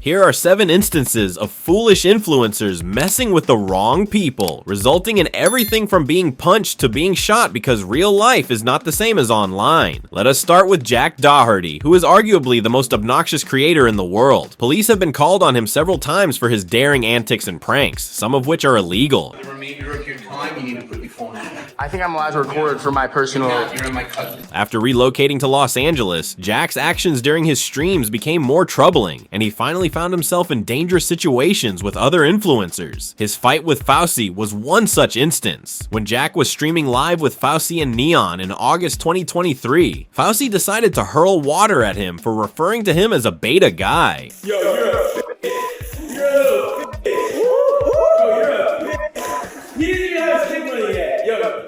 Here are 7 instances of foolish influencers messing with the wrong people, resulting in everything from being punched to being shot because real life is not the same as online. Let us start with Jack Doherty, who is arguably the most obnoxious creator in the world. Police have been called on him several times for his daring antics and pranks, some of which are illegal. The remainder of your time, you need to put your phone on. I think I'm allowed to record for my personal... You're my cousin. After relocating to Los Angeles, Jack's actions during his streams became more troubling, and he finally found himself in dangerous situations with other influencers. His fight with Fauci was one such instance. When Jack was streaming live with Fauci and Neon in August 2023, Fauci decided to hurl water at him for referring to him as a beta guy. Yo, you're a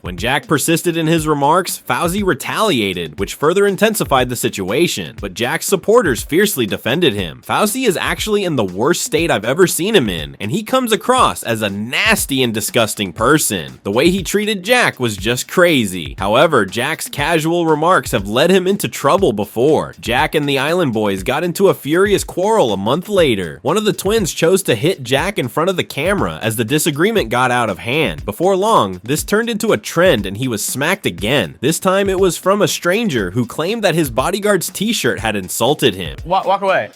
When Jack persisted in his remarks, Fauci retaliated, which further intensified the situation, but Jack's supporters fiercely defended him. Fauci is actually in the worst state I've ever seen him in, and he comes across as a nasty and disgusting person. The way he treated Jack was just crazy. However, Jack's casual remarks have led him into trouble before. Jack and the Island Boys got into a furious quarrel a month later. One of the twins chose to hit Jack in front of the camera as the disagreement got out of hand. Before long, this turned into a trend and he was smacked again. This time it was from a stranger who claimed that his bodyguard's t-shirt had insulted him. Walk away.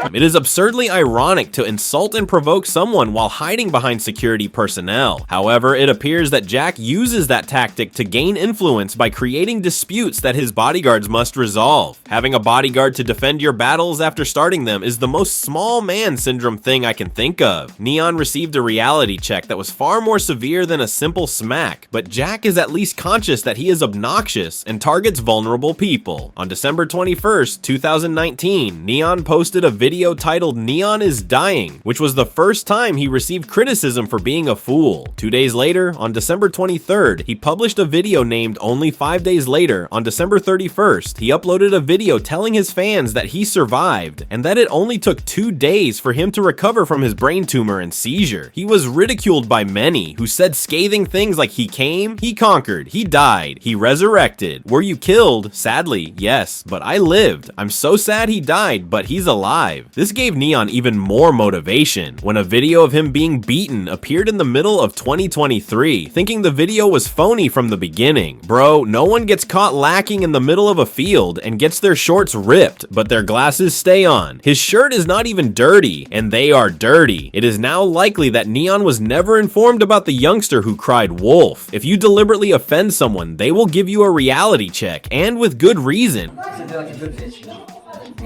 It is absurdly ironic to insult and provoke someone while hiding behind security personnel. However, it appears that Jack uses that tactic to gain influence by creating disputes that his bodyguards must resolve. Having a bodyguard to defend your battles after starting them is the most small man syndrome thing I can think of. Neon received a reality check that was far more severe than a simple smack, but Jack is at least conscious that he is obnoxious and targets vulnerable people. On December 21st, 2019, Neon posted a video titled "Neon is Dying," which was the first time he received criticism for being a fool. 2 days later, on December 23rd, he published a video named "Only 5 Days Later." On December 31st, he uploaded a video telling his fans that he survived, and that it only took 2 days for him to recover from his brain tumor and seizure. He was ridiculed by many, who said scathing things like he came, he conquered, he died, he resurrected. Were you killed? Sadly, yes, but I lived. I'm so sad he died, but he's alive. This gave Neon even more motivation when a video of him being beaten appeared in the middle of 2023, thinking the video was phony from the beginning. Bro, no one gets caught lacking in the middle of a field and gets their shorts ripped, but their glasses stay on. His shirt is not even dirty, and they are dirty. It is now likely that Neon was never informed about the youngster who cried wolf. If you deliberately offend someone, they will give you a reality check, and with good reason.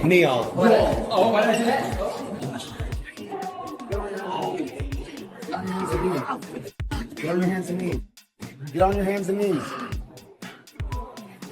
Neon. Oh, why did I do that? Get on your hands and knees. Get on your hands and knees.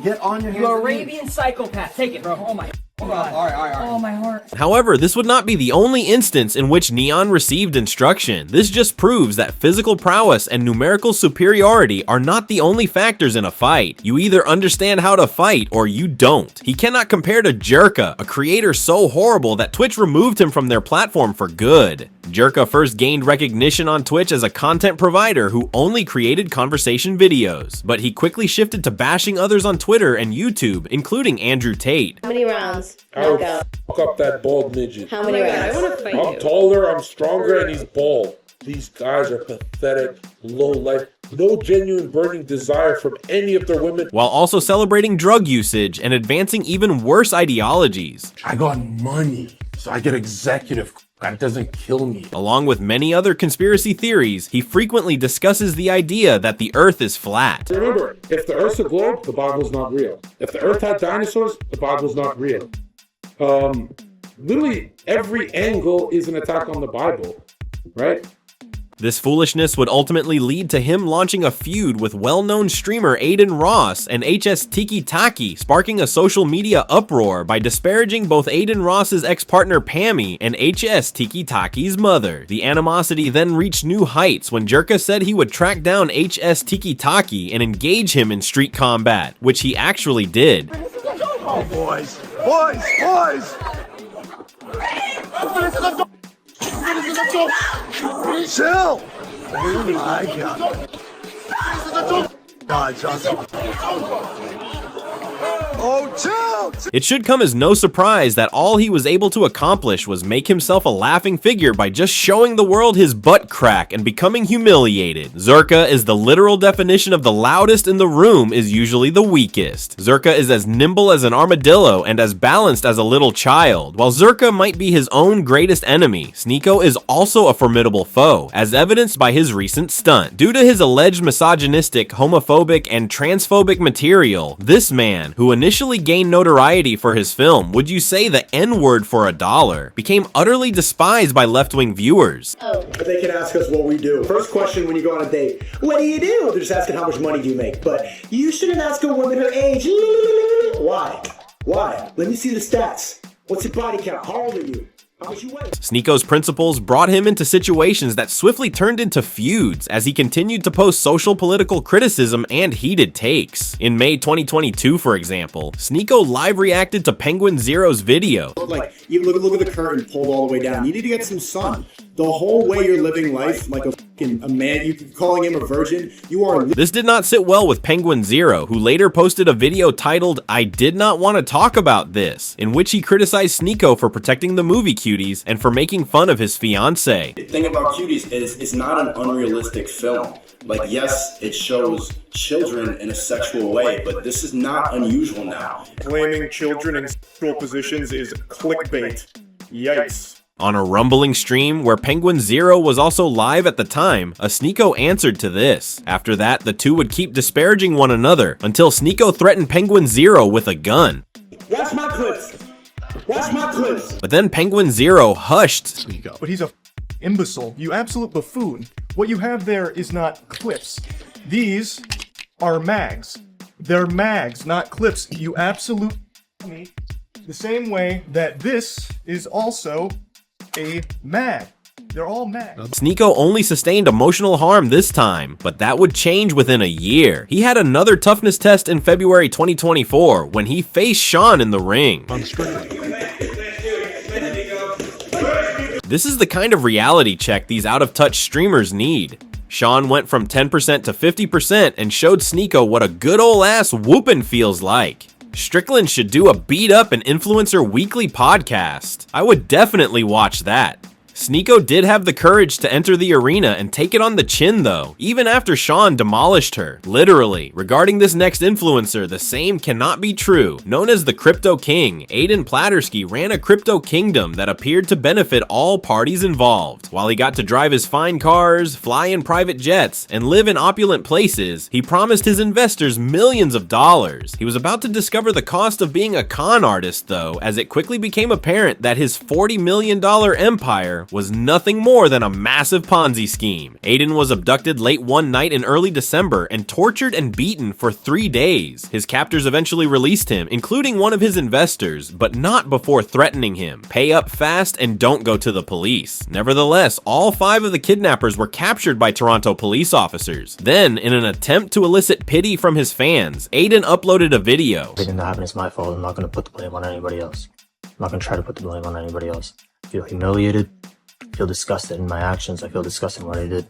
Get on your hands and knees. You Arabian psychopath. Take it, bro. Oh my. All right. Oh my heart. However, this would not be the only instance in which Neon received instruction. This just proves that physical prowess and numerical superiority are not the only factors in a fight. You either understand how to fight or you don't. He cannot compare to Jerka, a creator so horrible that Twitch removed him from their platform for good. Jerka first gained recognition on Twitch as a content provider who only created conversation videos, but he quickly shifted to bashing others on Twitter and YouTube, including Andrew Tate. How many rounds? I would fuck up that bald midget. How many rounds? I want to fight you. I'm taller, I'm stronger, and he's bald. These guys are pathetic, low life, no genuine burning desire from any of their women. While also celebrating drug usage and advancing even worse ideologies. I got money, so I get executive. That doesn't kill me. Along with many other conspiracy theories, he frequently discusses the idea that the Earth is flat. Remember, if the Earth's a globe, the Bible's not real. If the Earth had dinosaurs, the Bible's not real. Literally every angle is an attack on the Bible, right? This foolishness would ultimately lead to him launching a feud with well-known streamer Aiden Ross and HS Tiki Taki, sparking a social media uproar by disparaging both Aiden Ross's ex-partner Pammy and HS Tiki Taki's mother. The animosity then reached new heights when Jerka said he would track down HS Tiki Taki and engage him in street combat, which he actually did. Oh, boys. Chill! Oh my God. God, Johnson. It should come as no surprise that all he was able to accomplish was make himself a laughing figure by just showing the world his butt crack and becoming humiliated. Zherka is the literal definition of the loudest in the room is usually the weakest. Zherka is as nimble as an armadillo and as balanced as a little child. While Zherka might be his own greatest enemy, Sneako is also a formidable foe, as evidenced by his recent stunt. Due to his alleged misogynistic, homophobic, and transphobic material, this man, who initially gained notoriety for his film Would You Say the N-Word for a Dollar, became utterly despised by left-wing viewers. They can ask us what we do. First question when you go on a date, what do you do? They're just asking how much money do you make. But you shouldn't ask a woman her age. Why? Why? Let me see the stats. What's your body count? How old are you? How much you weigh? Sneako's principles brought him into situations that swiftly turned into feuds as he continued to post social political criticism and heated takes. In May 2022, for example, Sneako live reacted to Penguin Zero's video. Like, you look at the curtain pulled all the way down. You need to get some sun. The whole way you're living life like a man, you calling him a virgin, you are. This did not sit well with Penguin Zero, who later posted a video titled "I Did Not Want to Talk About This," in which he criticized Sneako for protecting the movie Cuties and for making fun of his fiancée. The thing about Cuties is it's not an unrealistic film. Like, yes, it shows children in a sexual way, but this is not unusual now. Blaming children in sexual positions is clickbait. Yikes. On a rumbling stream where Penguin Zero was also live at the time, a Sneako answered to this. After that, the two would keep disparaging one another until Sneako threatened Penguin Zero with a gun. Watch my clips. Watch my clips. But then Penguin Zero hushed Sneako. But he's a imbecile, you absolute buffoon. What you have there is not clips. These are mags. They're mags, not clips. You absolute me. The same way that this is also a mag. They're all mags. Sneako only sustained emotional harm this time, but that would change within a year. He had another toughness test in February 2024 when he faced Sean in the ring. This is the kind of reality check these out-of-touch streamers need. Sean went from 10% to 50% and showed Sneako what a good ol' ass whoopin' feels like. Strickland should do a Beat Up and Influencer weekly podcast. I would definitely watch that. Sneako did have the courage to enter the arena and take it on the chin though, even after Sean demolished her. Literally, regarding this next influencer, the same cannot be true. Known as the Crypto King, Aiden Plattersky ran a crypto kingdom that appeared to benefit all parties involved. While he got to drive his fine cars, fly in private jets, and live in opulent places, he promised his investors millions of dollars. He was about to discover the cost of being a con artist though, as it quickly became apparent that his $40 million empire was nothing more than a massive Ponzi scheme. Aiden was abducted late one night in early December and tortured and beaten for 3 days. His captors eventually released him, including one of his investors, but not before threatening him. Pay up fast and don't go to the police. Nevertheless, all 5 of the kidnappers were captured by Toronto police officers. Then, in an attempt to elicit pity from his fans, Aiden uploaded a video. Everything that happened is my fault. I'm not going to put the blame on anybody else. I'm not going to try to put the blame on anybody else. I feel humiliated. I feel disgusted in my actions. I feel disgusted in what I did.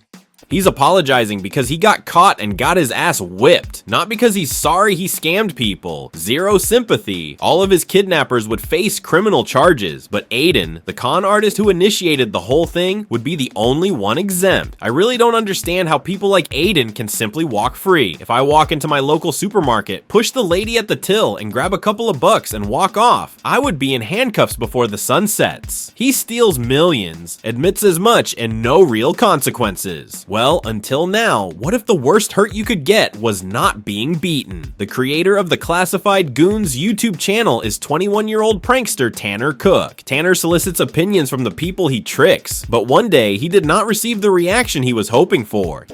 He's apologizing because he got caught and got his ass whipped, not because he's sorry he scammed people. Zero sympathy. All of his kidnappers would face criminal charges, but Aiden, the con artist who initiated the whole thing, would be the only one exempt. I really don't understand how people like Aiden can simply walk free. If I walk into my local supermarket, push the lady at the till and grab a couple of bucks and walk off, I would be in handcuffs before the sun sets. He steals millions, admits as much, and no real consequences. Well, until now, what if the worst hurt you could get was not being beaten? The creator of the Classified Goons YouTube channel is 21-year-old prankster Tanner Cook. Tanner solicits opinions from the people he tricks, but one day he did not receive the reaction he was hoping for.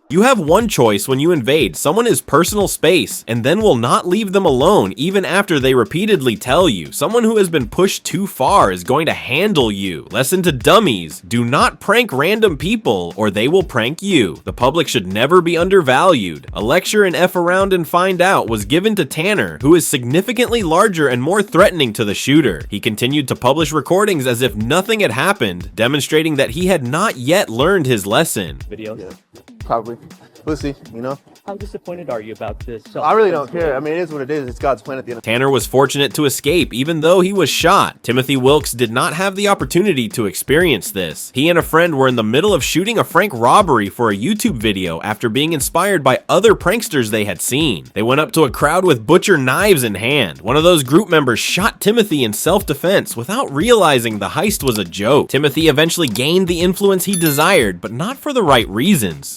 You have one choice when you invade someone's personal space and then will not leave them alone even after they repeatedly tell you. Someone who has been pushed too far is going to handle you. Lesson to dummies: do not prank random people or they will prank you. The public should never be undervalued. A lecture in F Around and Find Out was given to Tanner, who is significantly larger and more threatening to the shooter. He continued to publish recordings as if nothing had happened, demonstrating that he had not yet learned his lesson. Videos? Yeah, probably. We'll see, you know? How disappointed are you about this? I really don't care. I mean, it is what it is. It's God's plan at the end. Tanner was fortunate to escape even though he was shot. Timothy Wilkes did not have the opportunity to experience this. He and a friend were in the middle of shooting a Frank robbery for a YouTube video after being inspired by other pranksters they had seen. They went up to a crowd with butcher knives in hand. One of those group members shot Timothy in self-defense without realizing the heist was a joke. Timothy eventually gained the influence he desired, but not for the right reasons.